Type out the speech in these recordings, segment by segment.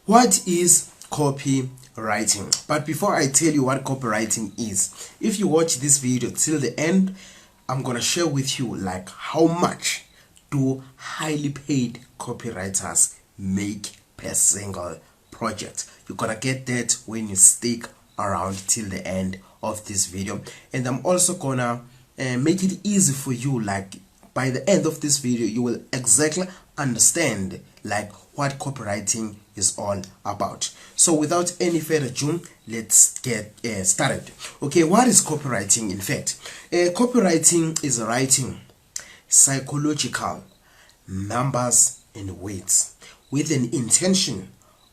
What is copywriting? But before I tell you what copywriting is, if you watch this video till the end, I'm gonna share with you like how much do highly paid copywriters make per single project. You're gonna get that when you stick around till the end of this video, and I'm also gonna make it easy for you. Like by the end of this video, you will exactly understand like what copywriting is all about. So without any further ado, let's get started. Okay, what is copywriting? In fact, copywriting is writing psychological numbers and words with an intention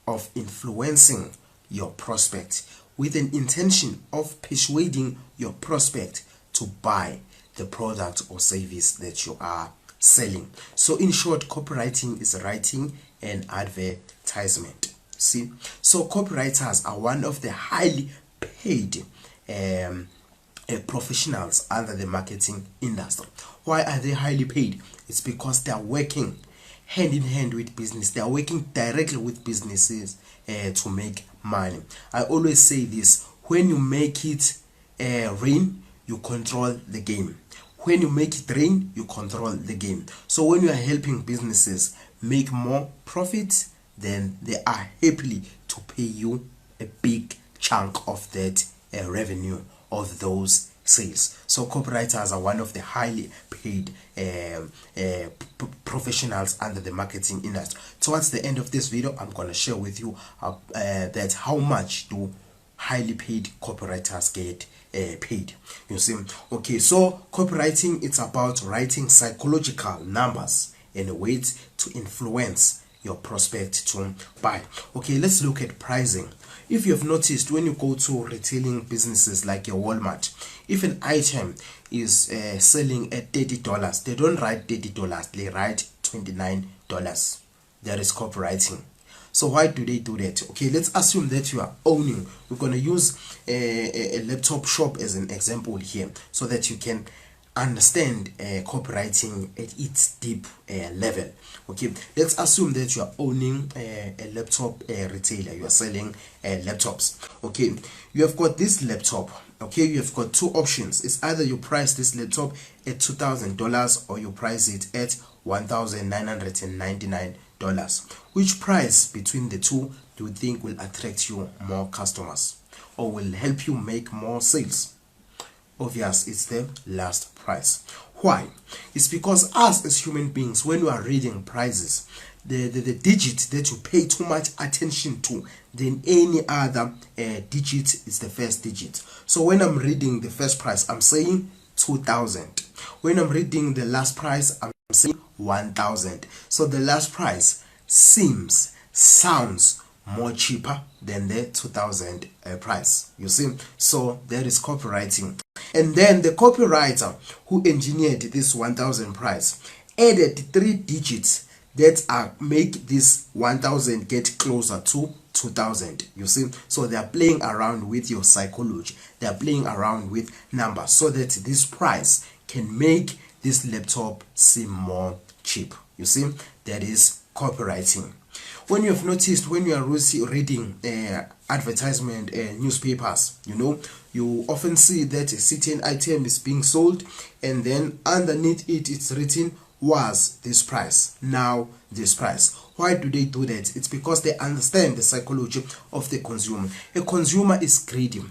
of influencing your prospect, with an intention of persuading your prospect to buy the product or service that you are selling. So in short, copywriting is writing an advertisement. See, so copywriters are one of the highly paid professionals under the marketing industry. Why are they highly paid? It's because they are working hand in hand with business. They are working directly with businesses to make money. I always say this: when you make it rain, you control the game. When you make it rain, you control the game. So when you are helping businesses make more profit, then they are happily to pay you a big chunk of that revenue of those sales. So copywriters are one of the highly paid professionals under the marketing industry. Towards the end of this video, I'm going to share with you that how much do highly paid copywriters get paid. You see, okay, so copywriting, it's about writing psychological numbers and ways to influence your prospect to buy. Okay, let's look at pricing. If you have noticed, when you go to retailing businesses like your Walmart, if an item is selling at $30, they don't write $30, they write $29. That is copywriting. So why do they do that? Okay, let's assume that you are owning. We're going to use a laptop shop as an example here so that you can understand copywriting at its deep level. Okay, let's assume that you are owning a laptop retailer. You are selling laptops. Okay, you have got this laptop. Okay, you have got two options. It's either you price this laptop at $2,000 or you price it at $1,999. Which price between the two do you think will attract you more customers or will help you make more sales? Obvious, it's the last price. Why? It's because us as human beings, when we are reading prices, the digit that you pay too much attention to than any other digit is the first digit. So when I'm reading the first price, I'm saying 2,000. When I'm reading the last price, I'm saying 1,000. So the last price sounds more cheaper than the 2,000 price. You see, so that is copywriting. And then the copywriter who engineered this 1,000 price added 3 digits that make this 1,000 get closer to 2,000. You see, so they are playing around with your psychology. They are playing around with numbers so that this price can make this laptop seem more cheap. You see, that is copywriting. When you have noticed, when you are reading advertisement newspapers, you often see that a certain item is being sold, and then underneath it, it's written was this price, now this price. Why do they do that? It's because they understand the psychology of the consumer. A consumer is greedy.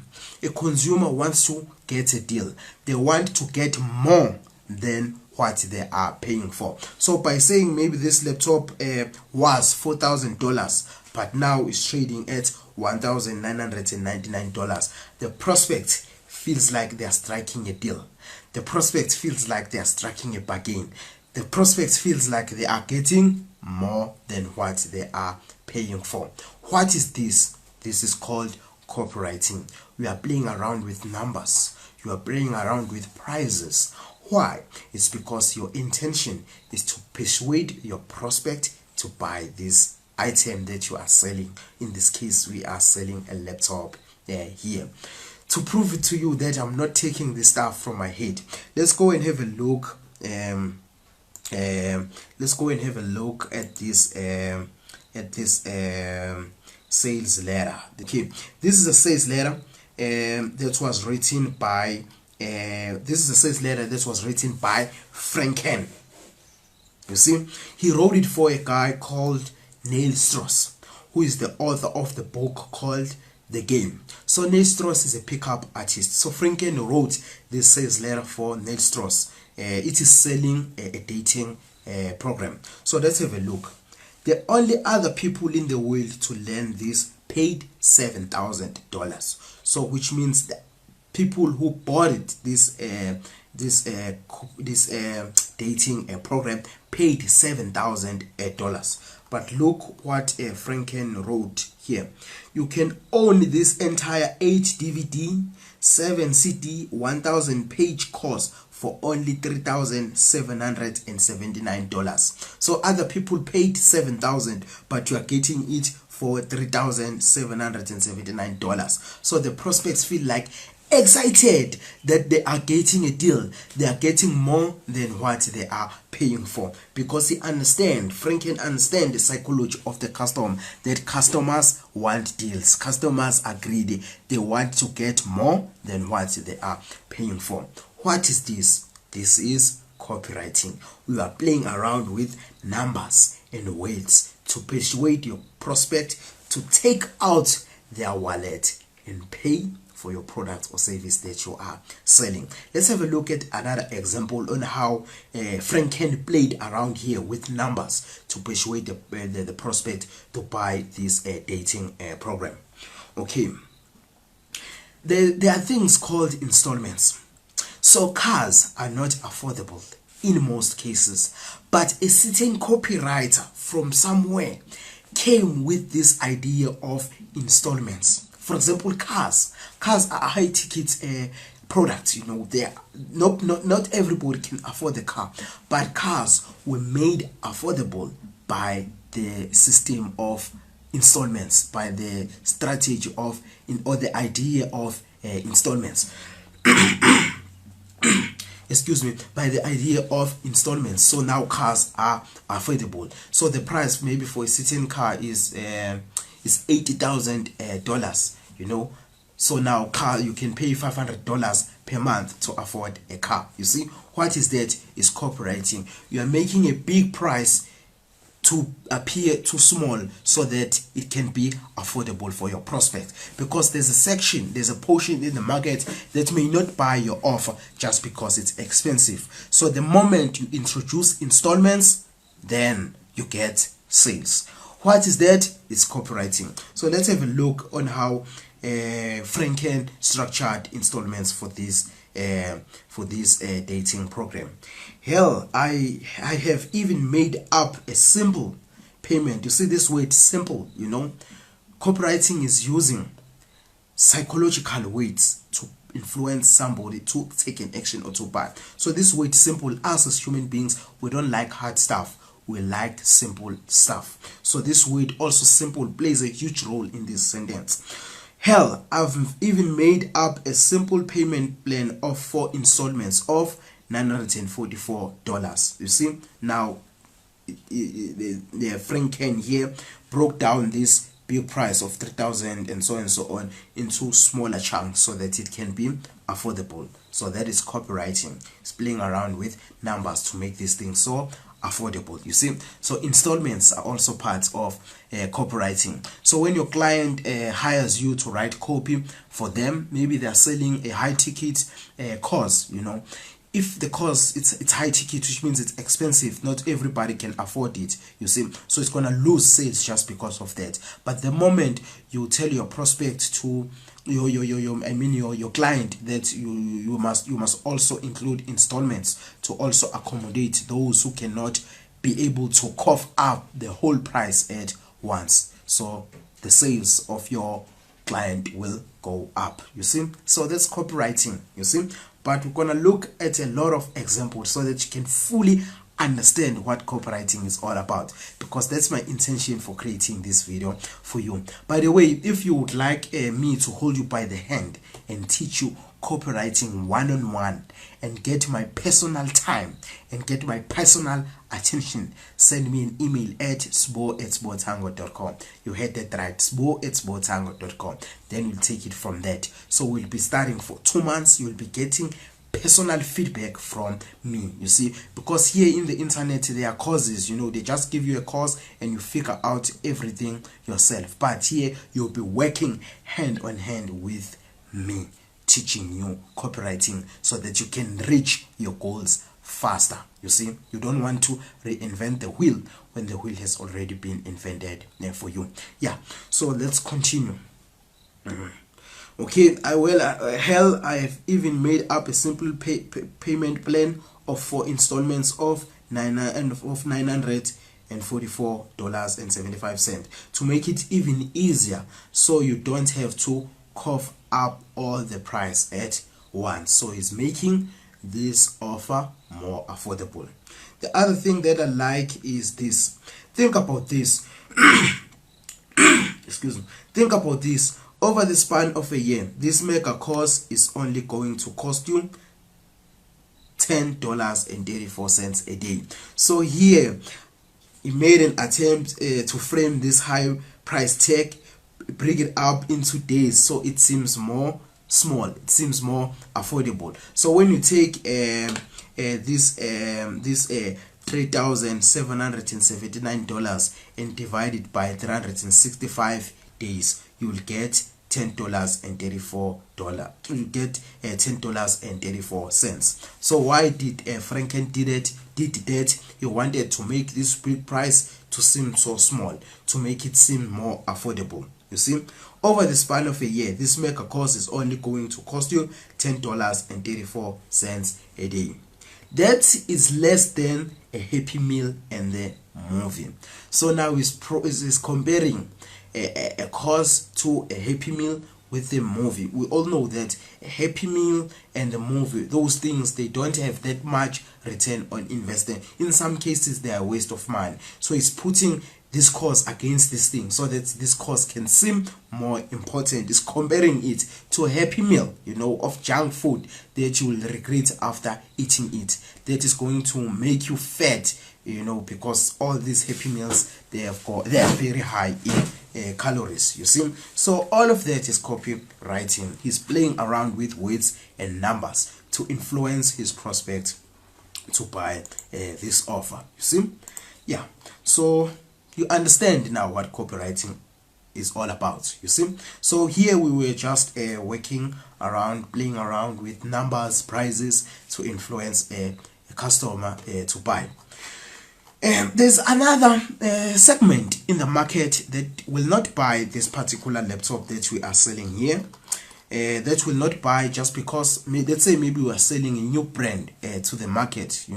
A consumer wants to get a deal. They want to get more than what they are paying for. So by saying maybe this laptop was $4,000 but now is trading at $1,999, the prospect feels like they are striking a deal. The prospect feels like they are striking a bargain. The prospect feels like they are getting more than what they are paying for. What is this? This is called copywriting. We are playing around with numbers. You are playing around with prices. Why? It's because your intention is to persuade your prospect to buy this item that you are selling. In this case, we are selling a laptop here. To prove it to you that I'm not taking this stuff from my head, let's go and have a look. Let's go and have a look at this sales letter. Okay, this is a sales letter that was written by Franken. You see, he wrote it for a guy called Neil Strauss, who is the author of the book called The Game. So Neil Strauss is a pickup artist. So Franken wrote this sales letter for Neil Strauss. It is selling a dating program. So let's have a look. The only other people in the world to learn this paid $7,000. So which means that people who bought it, this dating program, paid $7,000. But look what Franken wrote here. You can own this entire 8 DVD, 7 CD, 1,000 page course for only $3,779. So other people paid $7,000, but you are getting it for $3,779. So the prospects feel like excited that they are getting a deal. They are getting more than what they are paying for, because Franken understand the psychology of the customer, that customers want deals. Customers are greedy. They want to get more than what they are paying for. What is this? This is copywriting. We are playing around with numbers and words to persuade your prospect to take out their wallet and pay for your product or service that you are selling. Let's have a look at another example on how Franken played around here with numbers to persuade the prospect to buy this dating program. Okay, there are things called installments. So cars are not affordable in most cases, but a certain copywriter from somewhere came with this idea of installments. For example, cars are high ticket products. You know, they are not everybody can afford the car, but cars were made affordable by the system of installments, by the strategy of or the idea of installments. Excuse me, by the idea of installments. So now cars are affordable. So the price maybe for a certain car is $80,000. You know, so now car you can pay $500 per month to afford a car. You see, what is that? Is copywriting. You are making a big price to appear too small so that it can be affordable for your prospect, because there's a portion in the market that may not buy your offer just because it's expensive. So the moment you introduce installments, then you get sales. What is that? It's copywriting. So let's have a look on how Franken structured installments for this dating program. Hell, I have even made up a simple payment. You see this word simple, you know. Copywriting is using psychological weights to influence somebody to take an action or to buy. So this word simple, us as human beings, we don't like hard stuff. We like simple stuff. So this word also simple plays a huge role in this sentence. Hell, I've even made up a simple payment plan of 4 installments of $944. You see, now the Franken here broke down this big price of $3,000 and so on into smaller chunks so that it can be affordable. So that is copywriting. It's playing around with numbers to make these things so affordable. You see, so installments are also part of copywriting. So when your client hires you to write copy for them, maybe they're selling a high ticket course, you know. If the course it's high ticket, which means it's expensive, not everybody can afford it, you see, so it's gonna lose sales just because of that. But the moment you tell your prospect to your client that you must also include installments to also accommodate those who cannot be able to cough up the whole price at once, so the sales of your client will go up, you see. So that's copywriting, you see. But we're gonna look at a lot of examples so that you can fully understand what copywriting is all about, because that's my intention for creating this video for you. By the way, if you would like me to hold you by the hand and teach you copywriting one-on-one and get my personal time and get my personal attention, send me an email at sbo@sbotango.com. You heard that right, sbo@sbotango.com. Then we'll take it from that. So we'll be starting for 2 months. You'll be getting personal feedback from me, you see, because here in the internet there are courses, they just give you a course and you figure out everything yourself. But here you'll be working hand on hand with me, teaching you copywriting so that you can reach your goals faster. You see, you don't want to reinvent the wheel when the wheel has already been invented for you. Yeah, so let's continue. Okay, I have even made up a simple payment plan of 4 installments of $944.75 to make it even easier, so you don't have to cough up all the price at once. So it's making this offer more affordable. The other thing that I like is this. Think about this. Excuse me. Think about this. Over the span of a year, this mega course is only going to cost you $10.34 a day. So here, he made an attempt to frame this high price tag, bring it up into days, so it seems more small, it seems more affordable. So when you take this $3,779 and divide it by 365 days, you will get $10.34. You get $10.34. So why did Franken did that? He wanted to make this big price to seem so small, to make it seem more affordable. You see, over the span of a year, this mega course is only going to cost you $10.34 a day. That is less than a Happy Meal and the movie. So now is comparing a course to a Happy Meal with the movie. We all know that a Happy Meal and the movie, those things, they don't have that much return on investment. In some cases, they are a waste of money. So it's putting this course against this thing so that this course can seem more important. It's comparing it to a Happy Meal, of junk food that you will regret after eating it. That is going to make you fat, because all these Happy Meals, they are very high in calories, you see. So all of that is copywriting. He's playing around with words and numbers to influence his prospect to buy this offer, you see. Yeah, so you understand now what copywriting is all about, you see. So here we were just playing around with numbers, prices to influence a customer to buy. There's another segment in the market that will not buy this particular laptop that we are selling here. That will not buy just because, let's say maybe we are selling a new brand to the market.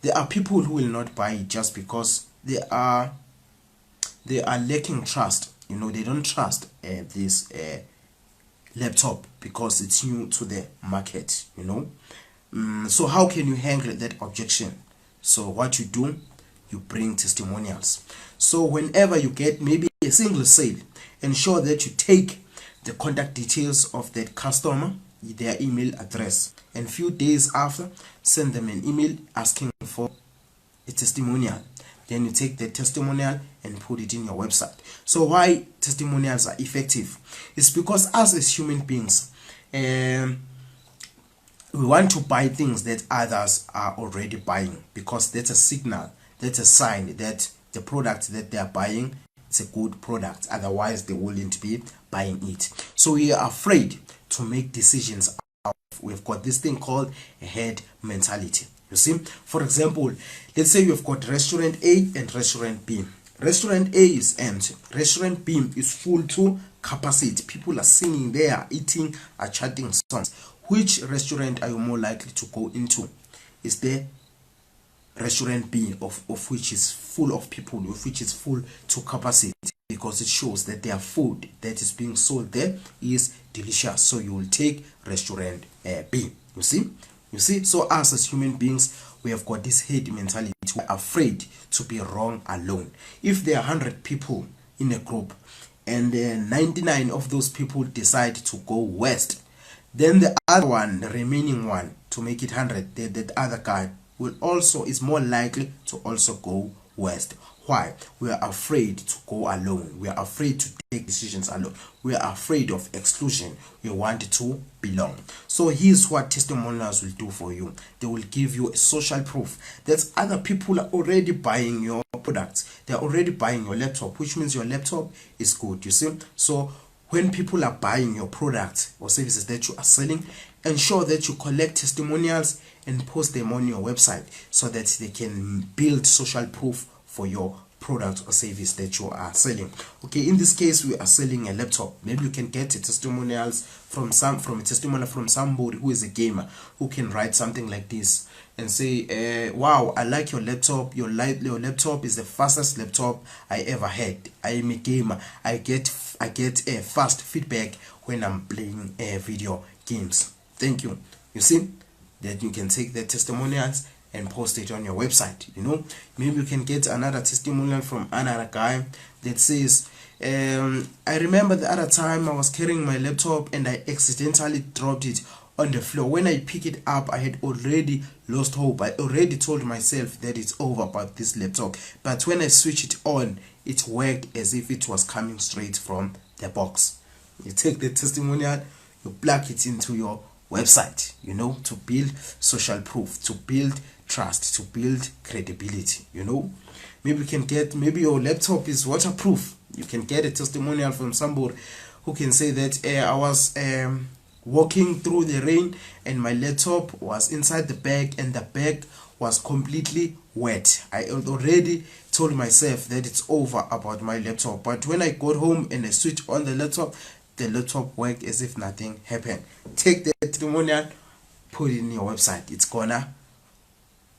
There are people who will not buy it just because they are lacking trust. They don't trust this laptop because it's new to the market. So how can you handle that objection? So what you do, you bring testimonials. So whenever you get maybe a single sale, ensure that you take the contact details of that customer, their email address, and few days after, send them an email asking for a testimonial. Then you take the testimonial and put it in your website. So why testimonials are effective? It's because us as human beings, we want to buy things that others are already buying, because that's a signal, that's a sign that the product that they are buying is a good product. Otherwise, they wouldn't be buying it. So we are afraid to make decisions. We've got this thing called a herd mentality. You see, for example, let's say you've got restaurant A and restaurant B. Restaurant A is empty. Restaurant B is full to capacity. People are singing there, eating, are chanting songs. Which restaurant are you more likely to go into? Is the restaurant B of which is full of people, of which is full to capacity, because it shows that their food that is being sold there is delicious. So you will take restaurant B. You see, so us as human beings, we have got this herd mentality. We're afraid to be wrong alone. If there are 100 people in a group and 99 of those people decide to go west, then the other one, the remaining one, to make it 100, that other guy will also is more likely to also go west. Why? We are afraid to go alone. We are afraid to take decisions alone. We are afraid of exclusion. We want to belong. So here's what testimonials will do for you. They will give you a social proof that other people are already buying your products. They are already buying your laptop, which means your laptop is good. You see? So when people are buying your products or services that you are selling, ensure that you collect testimonials and post them on your website so that they can build social proof for your product or service that you are selling. Okay, in this case we are selling a laptop. Maybe you can get a testimonials from a testimonial from somebody who is a gamer, who can write something like this and say, wow, I like your laptop. Your laptop is the fastest laptop I ever had. I am a gamer. I get a fast feedback when I'm playing video games. Thank you. You see that you can take the testimonials and post it on your website. You know, maybe you can get another testimonial from another guy that says, I remember the other time I was carrying my laptop and I accidentally dropped it on the floor. When I picked it up, I had already lost hope. I already told myself that it's over about this laptop, but when I switched it on, it worked as if it was coming straight from the box. You take the testimonial, you plug it into your website, you know, to build social proof, to build trust, to build credibility. You know, maybe you can get, maybe your laptop is waterproof. You can get a testimonial from somebody who can say that I was walking through the rain and my laptop was inside the bag and the bag was completely wet. I already told myself that it's over about my laptop, but when I got home and I switched on the laptop worked as if nothing happened. Take the testimonial, put it in your website. It's gonna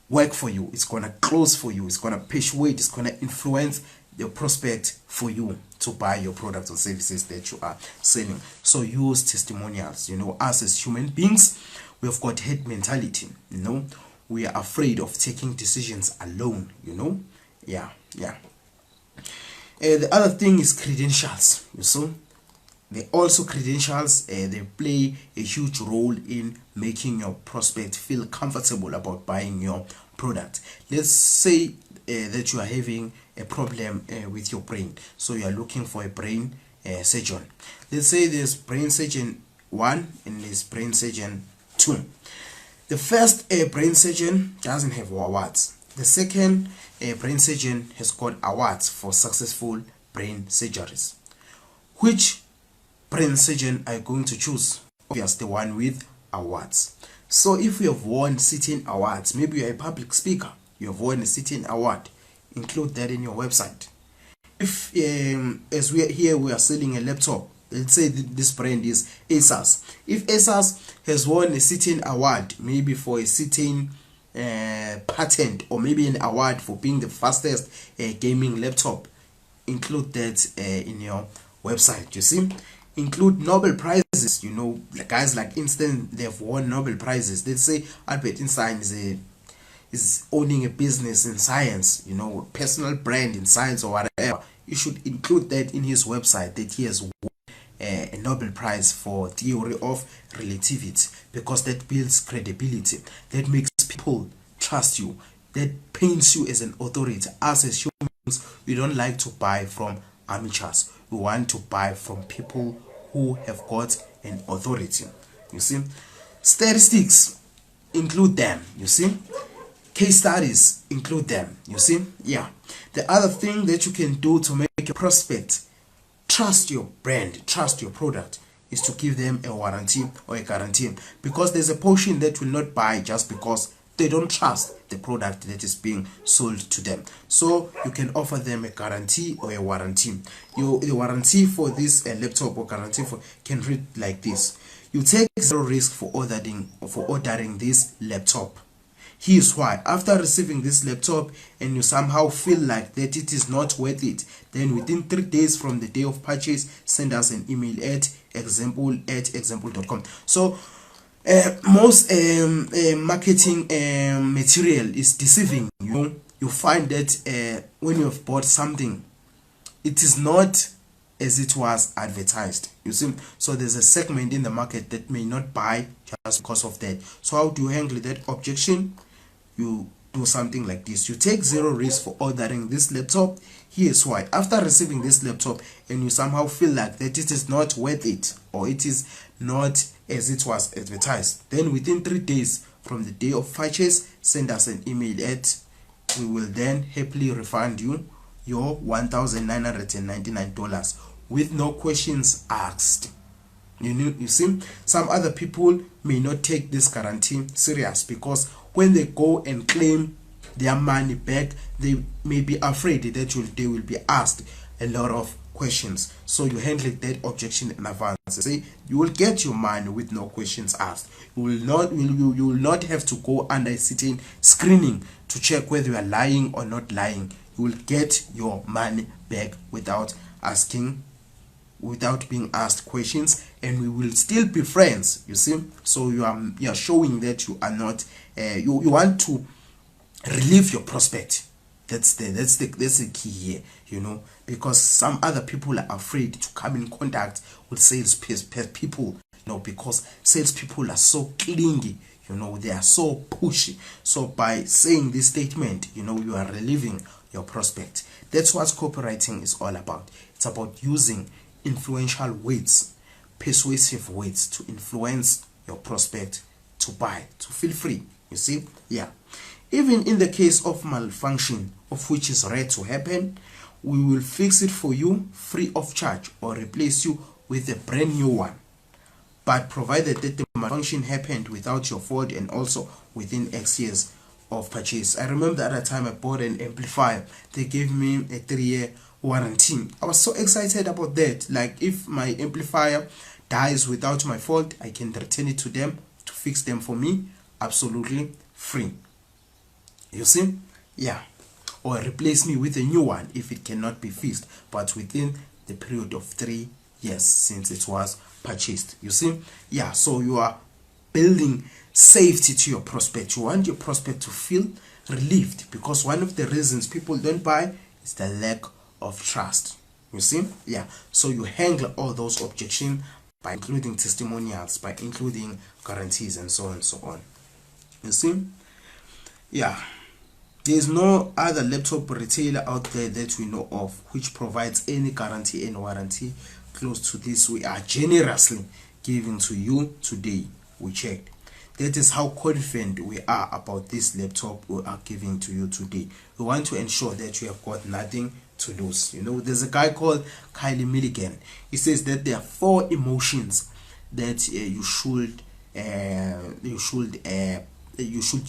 work for you. It's gonna close for you. It's gonna persuade. It's gonna influence the prospect for you to buy your products or services that you are selling. So use testimonials. You know, us as human beings, we've got herd mentality. You know, we are afraid of taking decisions alone. You know, yeah. The other thing is credentials. You see. They also credentials, they play a huge role in making your prospect feel comfortable about buying your product. Let's say that you are having a problem with your brain, so you are looking for a brain surgeon. Let's say there's brain surgeon 1 and there's brain surgeon 2. The first brain surgeon doesn't have awards. The second brain surgeon has got awards for successful brain surgeries. Which brain surgeon are you going to choose? Obviously, the one with awards. So if you have won certain awards, maybe you're a public speaker, you have won a certain award, include that in your website. If as we are here, we are selling a laptop. Let's say this brand is Asus. If Asus has won a certain award, maybe for a certain patent, or maybe an award for being the fastest gaming laptop, include that in your website. You see, include Nobel Prizes. You know, guys like Einstein, they've won Nobel Prizes. Let's say Albert Einstein is owning a business in science, you know, a personal brand in science or whatever. You should include that in his website, that he has won a Nobel Prize for theory of relativity, because that builds credibility, that makes people trust you, that paints you as an authority. Us as humans, we don't like to buy from amateurs. We want to buy from people who have got an authority. You see, statistics, include them. You see, case studies, include them. You see, yeah. The other thing that you can do to make a prospect trust your brand, trust your product, is to give them a warranty or a guarantee, because there's a portion that will not buy just because they don't trust the product that is being sold to them. So you can offer them a guarantee or a warranty. The warranty for this laptop or guarantee for can read like this: you take zero risk for ordering this laptop. Here's why. After receiving this laptop and you somehow feel like that it is not worth it, then within 3 days from the day of purchase, send us an email at example@example.com. So most marketing material is deceiving. You know, you find that when you have bought something, it is not as it was advertised. You see, so there's a segment in the market that may not buy just because of that. So how do you handle that objection? You do something like this. You take zero risk for ordering this laptop. Here's why. After receiving this laptop and you somehow feel like that it is not worth it, or it is not as it was advertised, then within 3 days from the day of purchase, send us an email we will then happily refund you your $1,999 with no questions asked. You see, some other people may not take this guarantee serious, because when they go and claim their money back, they may be afraid that they will be asked a lot of questions. So you handle that objection in advance. Say you will get your money with no questions asked. You will not have to go under a certain screening to check whether you are lying or not lying. You will get your money back without being asked questions, and we will still be friends. You see, so you are showing that you are not you want to relieve your prospect. That's the key here, because some other people are afraid to come in contact with sales people, because salespeople are so clingy, they are so pushy. So by saying this statement, you are relieving your prospect. That's what copywriting is all about. It's about using influential words, persuasive words to influence your prospect to buy, to feel free. You see, yeah. Even in the case of malfunction, of which is rare to happen, we will fix it for you free of charge or replace you with a brand new one. But provided that the malfunction happened without your fault and also within X years of purchase. I remember at a time I bought an amplifier. They gave me a 3-year warranty. I was so excited about that. Like, if my amplifier dies without my fault, I can return it to them to fix them for me absolutely free. You see, yeah. Or replace me with a new one if it cannot be fixed, but within the period of 3 years since it was purchased. You see, yeah. So you are building safety to your prospect. You want your prospect to feel relieved, because one of the reasons people don't buy is the lack of trust. You see, yeah. So you handle all those objections by including testimonials, by including guarantees, and so on and so on. You see, yeah. There is no other laptop retailer out there that we know of which provides any guarantee and warranty close to this we are generously giving to you today. We checked. That is how confident we are about this laptop we are giving to you today. We want to ensure that you have got nothing to lose. There's a guy called Kylie Milligan. He says that there are 4 emotions that you should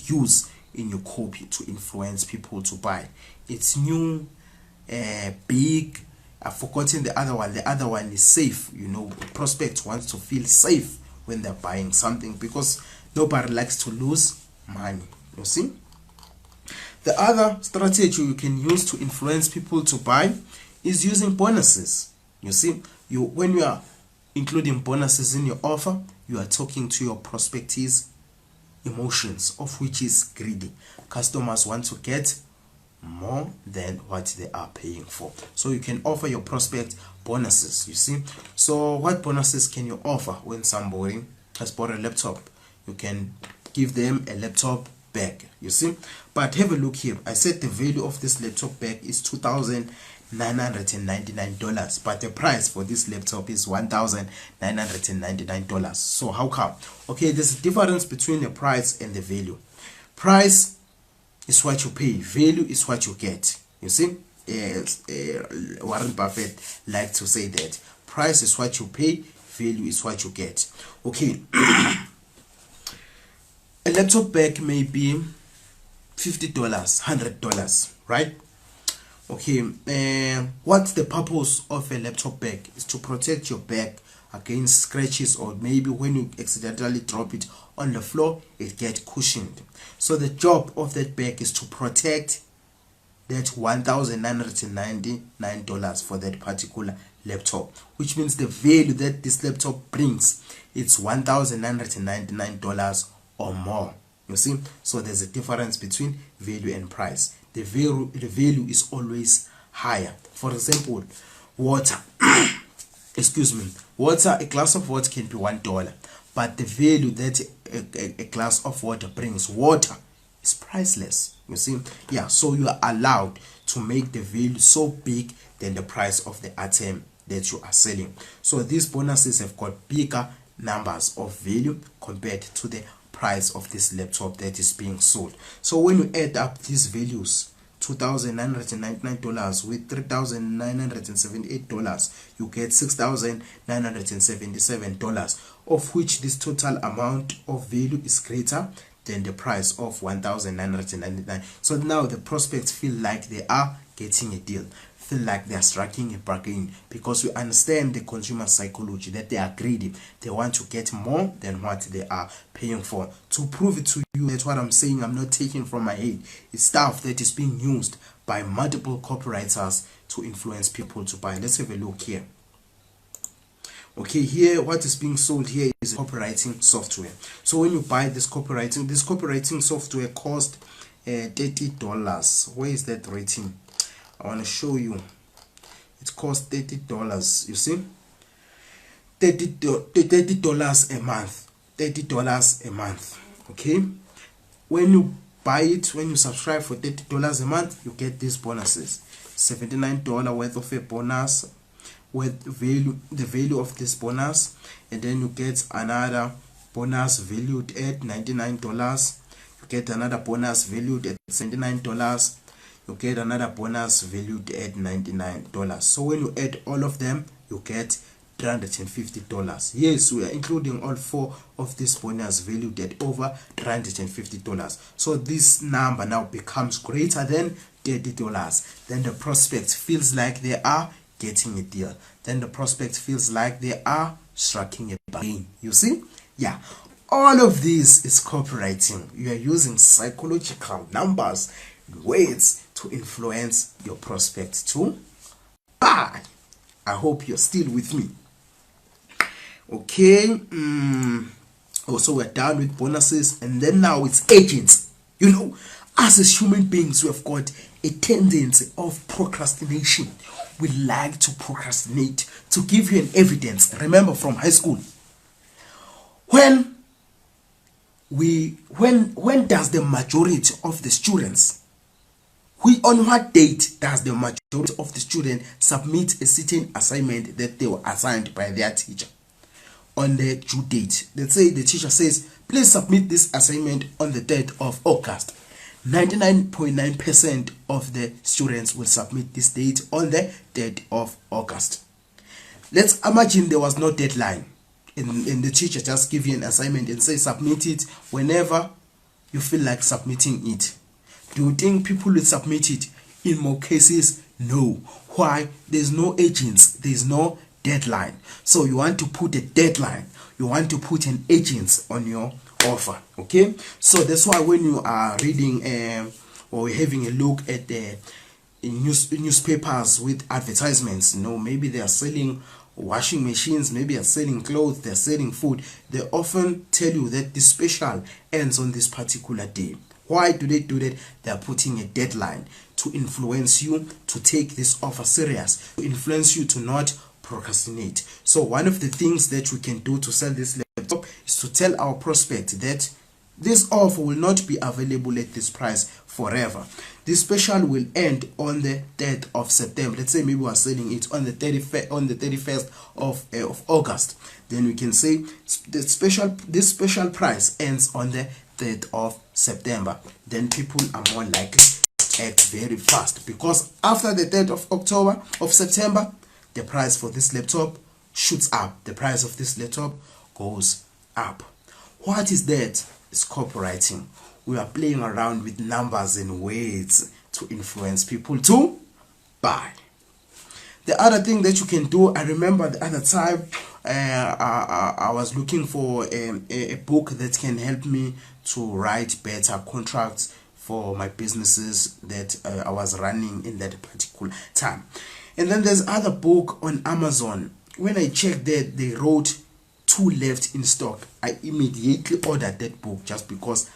use in your copy to influence people to buy. It's new, big. I've forgotten the other one. The other one is safe. Prospect wants to feel safe when they're buying something, because nobody likes to lose money. You see, the other strategy you can use to influence people to buy is using bonuses. You see, when you are including bonuses in your offer, you are talking to your prospectees emotions, of which is greedy. Customers want to get more than what they are paying for. So you can offer your prospect bonuses. You see, so what bonuses can you offer when somebody has bought a laptop? You can give them a laptop bag. You see, but have a look here. I said the value of this laptop bag is $2,999, but the price for this laptop is $1,999. So how come? Okay, there's a difference between the price and the value. Price is what you pay, value is what you get. You see, Warren Buffett likes to say that price is what you pay, value is what you get. Okay. A laptop bag may be $50, $100, right? Okay, what's the purpose of a laptop bag? Is to protect your bag against scratches, or maybe when you accidentally drop it on the floor, it gets cushioned. So the job of that bag is to protect that $1,999 for that particular laptop, which means the value that this laptop brings, it's $1,999 or more. You see, so there's a difference between value and price. The value is always higher. For example, water. excuse me, water, a glass of water can be $1, but the value that a glass of water brings, water, is priceless. You see, yeah. So you are allowed to make the value so big than the price of the item that you are selling. So these bonuses have got bigger numbers of value compared to the price of this laptop that is being sold. So when you add up these values, $2,999 with $3,978, you get $6,977, of which this total amount of value is greater than the price of $1,999. So now the prospects feel like they are getting a deal, feel like they are striking a bargain, because we understand the consumer psychology, that they are greedy. They want to get more than what they are paying for. To prove it to you that what I'm saying, I'm not taking from my head. It's stuff that is being used by multiple copywriters to influence people to buy. Let's have a look here. Okay, here what is being sold here is copywriting software. So when you buy this copywriting software cost $30. Where is that rating? I want to show you. It costs $30. You see, $30 a month. $30 a month. Okay, when you buy it, when you subscribe for $30 a month, you get these bonuses. $79 worth of a bonus with the value of this bonus, and then you get another bonus valued at $99. You get another bonus valued at $79. You get another bonus valued at $99. So when you add all of them, you get $350. Yes, we are including all four of this bonus valued at over $350. So this number now becomes greater than $30. Then the prospect feels like they are getting a deal. Then the prospect feels like they are striking a bargain. You see? Yeah. All of this is copywriting. You are using psychological numbers, words to influence your prospect to buy. I hope you're still with me. Okay. Also, we're done with bonuses, and then now it's agents. You know, us as human beings, we have got a tendency of procrastination. We like to procrastinate. To give you an evidence, remember from high school, when does the majority of the students, on what date does the majority of the students submit a certain assignment that they were assigned by their teacher? On the due date. Let's say the teacher says, please submit this assignment on the 3rd of August. 99.9% of the students will submit this date on the 3rd of August. Let's imagine there was no deadline, and the teacher just give you an assignment and say submit it whenever you feel like submitting it. Do you think people will submit it? In more cases, no. Why? There's no agents, there's no deadline. So you want to put a deadline, you want to put an agent on your offer. Okay, so that's why when you are reading or having a look at the newspapers with advertisements, you know, maybe they are selling washing machines, maybe they are selling clothes, they're selling food, they often tell you that the special ends on this particular day. Why do they do that? They are putting a deadline to influence you to take this offer serious, to influence you to not procrastinate. So one of the things that we can do to sell this laptop is to tell our prospect that this offer will not be available at this price forever. This special will end on the 3rd of September. Let's say maybe we are selling it on the 31st of August. Then we can say this special price ends on the 3rd of September. Then people are more likely to act very fast, because after the 3rd of September, the price for this laptop shoots up. The price of this laptop goes up. What is that? It's copywriting. We are playing around with numbers and words to influence people to buy. The other thing that you can do, I remember the other time I was looking for a book that can help me to write better contracts for my businesses that I was running in that particular time. And then there's other book on Amazon. When I checked that they wrote 2 left in stock, I immediately ordered that book just because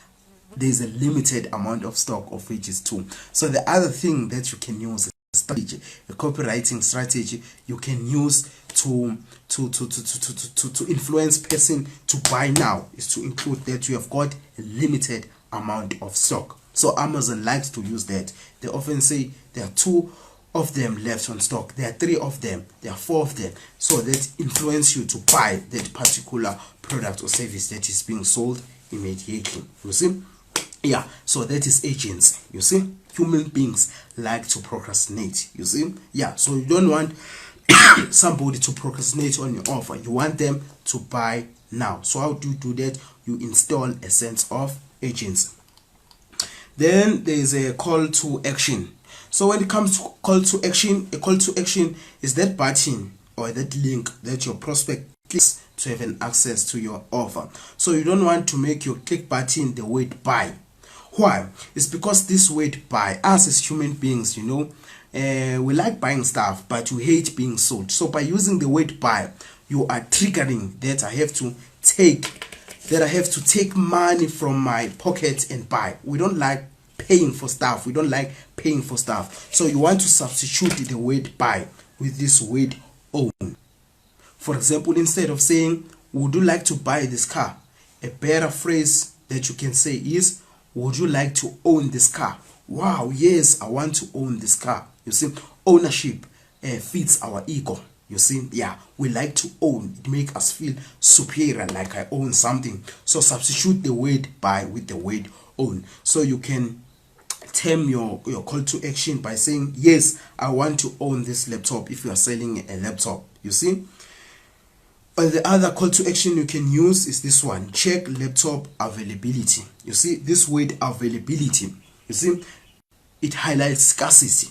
there's a limited amount of stock, of which is 2. So the other thing that you can use is strategy, a copywriting strategy you can use to influence person to buy now is to include that you have got a limited amount of stock. So Amazon likes to use that. They often say there are 2 of them left on stock, there are 3 of them, there are 4 of them. So that influence you to buy that particular product or service that is being sold immediately. You see? Yeah, so that is agents. You see, human beings like to procrastinate. You see, yeah, so you don't want somebody to procrastinate on your offer. You want them to buy now. So how do you do that? You install a sense of agency. Then there is a call to action. So when it comes to call to action, a call to action is that button or that link that your prospect clicks to have an access to your offer. So you don't want to make your click button the word buy. Why? It's because this word buy, us as human beings, you know, we like buying stuff, but we hate being sold. So by using the word buy, you are triggering that I have to take money from my pocket and buy. We don't like paying for stuff. We don't like paying for stuff. So you want to substitute the word buy with this word own. For example, instead of saying, would you like to buy this car? A better phrase that you can say is, would you like to own this car? Wow, yes, I want to own this car. You see, ownership feeds our ego. You see, yeah, we like to own. It makes us feel superior, like I own something. So substitute the word buy with the word own. So you can term your call to action by saying, yes, I want to own this laptop if you are selling a laptop. You see? But the other call to action you can use is this one. Check laptop availability. You see, this word availability, you see, it highlights scarcity.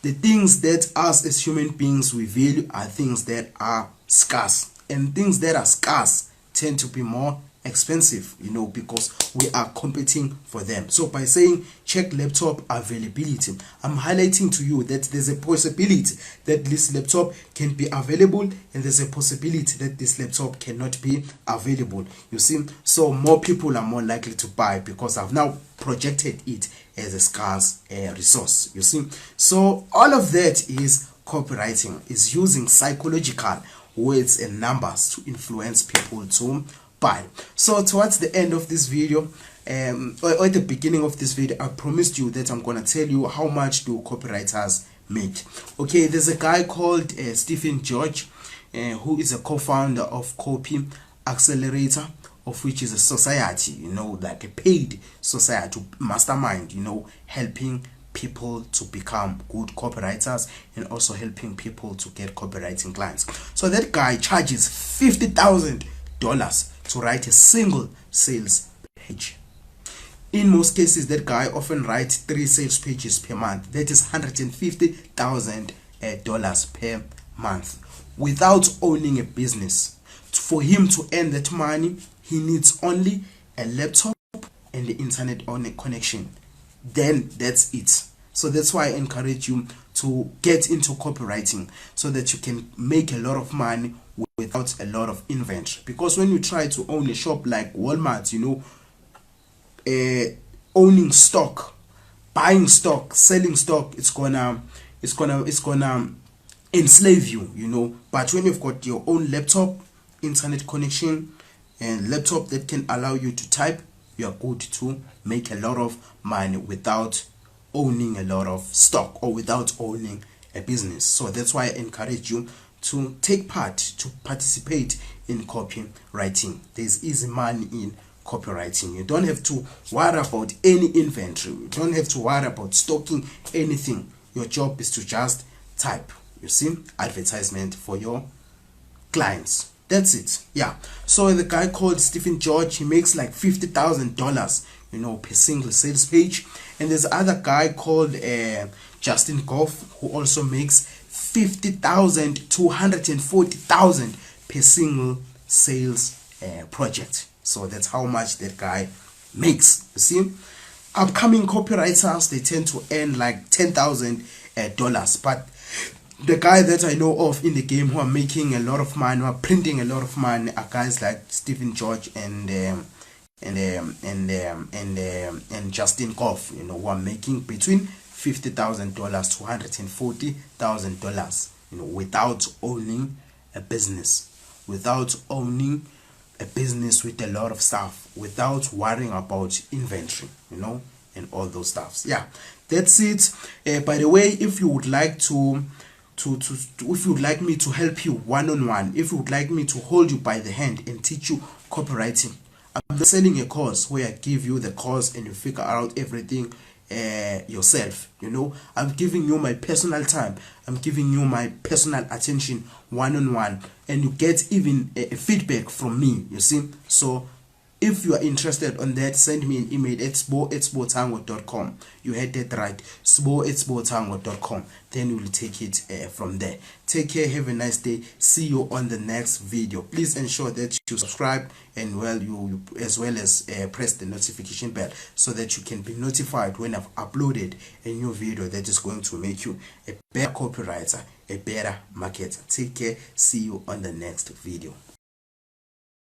The things that us as human beings we value are things that are scarce. And things that are scarce tend to be more expensive, you know, because we are competing for them. So by saying check laptop availability, I'm highlighting to you that there's a possibility that this laptop can be available and there's a possibility that this laptop cannot be available. You see, so more people are more likely to buy because I've now projected it as a scarce resource. You see, so all of that is copywriting, is using psychological words and numbers to influence people to buy. So towards the end of this video, or at the beginning of this video, I promised you that I'm gonna tell you how much do copywriters make. Okay, there's a guy called Stephen George, who is a co-founder of Copy Accelerator, of which is a society, you know, like a paid society, mastermind, you know, helping people to become good copywriters and also helping people to get copywriting clients. So that guy charges $50,000 to write a single sales page. In most cases, that guy often writes 3 sales pages per month. That is $150,000 per month without owning a business. For him to earn that money, he needs only a laptop and the internet connection. Then that's it. So that's why I encourage you to get into copywriting so that you can make a lot of money without a lot of inventory. Because when you try to own a shop like Walmart, you know, owning stock, buying stock, selling stock, it's gonna enslave you, you know. But when you've got your own laptop, internet connection, and laptop that can allow you to type, you are good to make a lot of money without owning a lot of stock or without owning a business. So that's why I encourage you to take part, to participate in copywriting. There's easy money in copywriting. You don't have to worry about any inventory. You don't have to worry about stocking anything. Your job is to just type, you see, advertisement for your clients. That's it. Yeah. So the guy called Stephen George, he makes like $50,000, you know, per single sales page. And there's other guy called Justin Goff, who also makes $50,000 to $140,000 per single sales project. So that's how much that guy makes. You see, upcoming copywriters, they tend to earn like $10,000, but the guy that I know of in the game who are making a lot of money, who are printing a lot of money, are guys like Stephen George and Justin Goff, you know, who are making between $50,000 to $140,000, you know, without owning a business, without owning a business with a lot of stuff, without worrying about inventory, and all those stuffs. Yeah, that's it. By the way, if you would like to if you would like me to help you one-on-one, if you would like me to hold you by the hand and teach you copywriting, I'm not selling a course where I give you the course and you figure out everything yourself. I'm giving you my personal time, I'm giving you my personal attention one-on-one, and you get even a feedback from me, you see. So if you are interested on that, send me an email at sbo@sbotango.com. You had that right, sbo@sbotango.com. Then we will take it from there. Take care, have a nice day. See you on the next video. Please ensure that you subscribe, and you as well as press the notification bell so that you can be notified when I've uploaded a new video that is going to make you a better copywriter, a better marketer. Take care. See you on the next video.